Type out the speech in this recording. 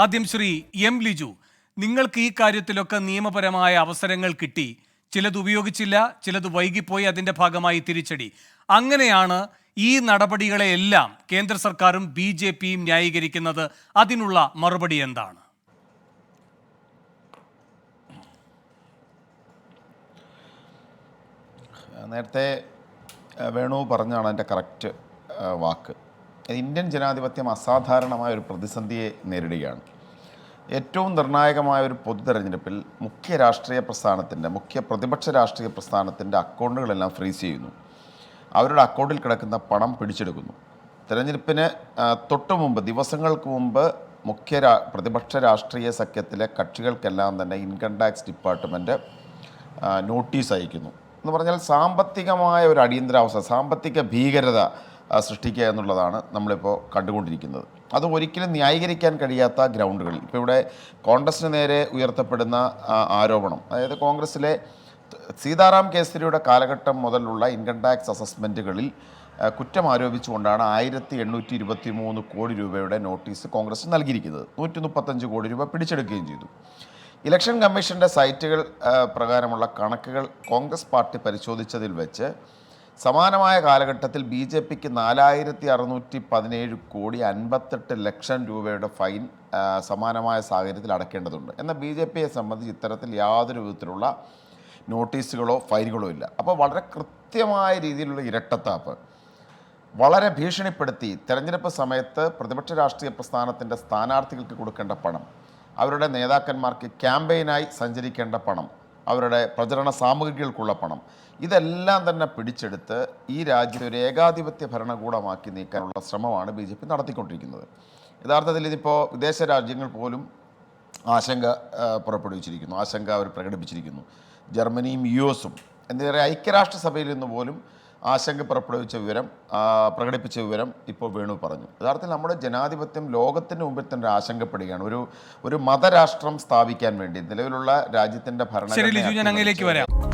ആദ്യം ശ്രീ എം ലിജു, നിങ്ങൾക്ക് ഈ കാര്യത്തിലൊക്കെ നിയമപരമായ അവസരങ്ങൾ കിട്ടി, ചിലത് ഉപയോഗിച്ചില്ല, ചിലത് വൈകിപ്പോയി, അതിൻ്റെ ഭാഗമായി തിരിച്ചടി. അങ്ങനെയാണ് ഈ നടപടികളെയെല്ലാം കേന്ദ്ര സർക്കാരും BJPയും ന്യായീകരിക്കുന്നത്. അതിനുള്ള മറുപടി എന്താണ്? നേരത്തെ വേണു പറഞ്ഞാണ് എൻ്റെ കറക്റ്റ് വാക്ക്. ഇന്ത്യൻ ജനാധിപത്യം അസാധാരണമായ ഒരു പ്രതിസന്ധിയെ നേരിടുകയാണ്. ഏറ്റവും നിർണായകമായ ഒരു പൊതു തെരഞ്ഞെടുപ്പിൽ മുഖ്യ പ്രതിപക്ഷ രാഷ്ട്രീയ പ്രസ്ഥാനത്തിൻ്റെ അക്കൗണ്ടുകളെല്ലാം ഫ്രീസ് ചെയ്യുന്നു. അവരുടെ അക്കൗണ്ടിൽ കിടക്കുന്ന പണം പിടിച്ചെടുക്കുന്നു. തെരഞ്ഞെടുപ്പിന് തൊട്ടു മുമ്പ്, ദിവസങ്ങൾക്ക് മുമ്പ് പ്രതിപക്ഷ രാഷ്ട്രീയ സഖ്യത്തിലെ കക്ഷികൾക്കെല്ലാം തന്നെ ഇൻകം ടാക്സ് ഡിപ്പാർട്ട്മെൻറ്റ് നോട്ടീസ് അയക്കുന്നു. എന്ന് പറഞ്ഞാൽ സാമ്പത്തികമായ ഒരു അടിയന്തരാവസ്ഥ, സാമ്പത്തിക ഭീകരത സൃഷ്ടിക്കുക എന്നുള്ളതാണ് നമ്മളിപ്പോൾ കണ്ടുകൊണ്ടിരിക്കുന്നത്. അത് ഒരിക്കലും ന്യായീകരിക്കാൻ കഴിയാത്ത ഗ്രൗണ്ടുകളിൽ ഇപ്പോൾ ഇവിടെ കോൺഗ്രസിന് നേരെ ഉയർത്തപ്പെടുന്ന ആരോപണം, അതായത് കോൺഗ്രസിലെ സീതാറാം കേസരിയുടെ കാലഘട്ടം മുതലുള്ള ഇൻകം ടാക്സ് അസസ്മെൻറ്റുകളിൽ കുറ്റം ആരോപിച്ചുകൊണ്ടാണ് 1823 കോടി രൂപയുടെ നോട്ടീസ് കോൺഗ്രസ് നൽകിയിരിക്കുന്നത്. 135 കോടി രൂപ പിടിച്ചെടുക്കുകയും ചെയ്തു. ഇലക്ഷൻ കമ്മീഷൻ്റെ സൈറ്റുകൾ പ്രകാരമുള്ള കണക്കുകൾ കോൺഗ്രസ് പാർട്ടി പരിശോധിച്ചതിൽ വെച്ച് സമാനമായ കാലഘട്ടത്തിൽ BJPക്ക് 4617 കോടി 58 ലക്ഷം രൂപയുടെ ഫൈൻ സമാനമായ സാഹചര്യത്തിൽ അടയ്ക്കേണ്ടതുണ്ട്. എന്നാൽ BJPയെ സംബന്ധിച്ച് ഇത്തരത്തിൽ യാതൊരു വിധത്തിലുള്ള നോട്ടീസുകളോ ഫൈനുകളോ ഇല്ല. അപ്പോൾ വളരെ കൃത്യമായ രീതിയിലുള്ള ഇരട്ടത്താപ്പ്, വളരെ ഭീഷണിപ്പെടുത്തി തെരഞ്ഞെടുപ്പ് സമയത്ത് പ്രതിപക്ഷ രാഷ്ട്രീയ പ്രസ്ഥാനത്തിൻ്റെ സ്ഥാനാർത്ഥികൾക്ക് കൊടുക്കേണ്ട പണം, അവരുടെ നേതാക്കന്മാർക്ക് ക്യാമ്പയിനായി സഞ്ചരിക്കേണ്ട പണം, അവരുടെ പ്രചരണ സാമഗ്രികൾക്കുള്ള പണം, ഇതെല്ലാം തന്നെ പിടിച്ചെടുത്ത് ഈ രാജ്യത്തെ ഒരു ഏകാധിപത്യ ഭരണകൂടമാക്കി നീക്കാനുള്ള ശ്രമമാണ് BJP നടത്തിക്കൊണ്ടിരിക്കുന്നത്. യഥാർത്ഥത്തിൽ ഇതിപ്പോൾ വിദേശ രാജ്യങ്ങൾ പോലും ആശങ്ക അവർ പ്രകടിപ്പിച്ചിരിക്കുന്നു. ജർമ്മനിയും US-ഉം എന്താ പറയുക, ഐക്യരാഷ്ട്രസഭയിൽ നിന്ന് പോലും ആശങ്ക പ്രകടിപ്പിച്ച വിവരം ഇപ്പോൾ വേണു പറഞ്ഞു. യഥാർത്ഥത്തിൽ നമ്മുടെ ജനാധിപത്യം ലോകത്തിന് മുമ്പിൽ തന്നെ ആശങ്കപ്പെടുകയാണ്. ഒരു മതരാഷ്ട്രം സ്ഥാപിക്കാൻ വേണ്ടി നിലവിലുള്ള രാജ്യത്തിൻ്റെ ഭരണഘടന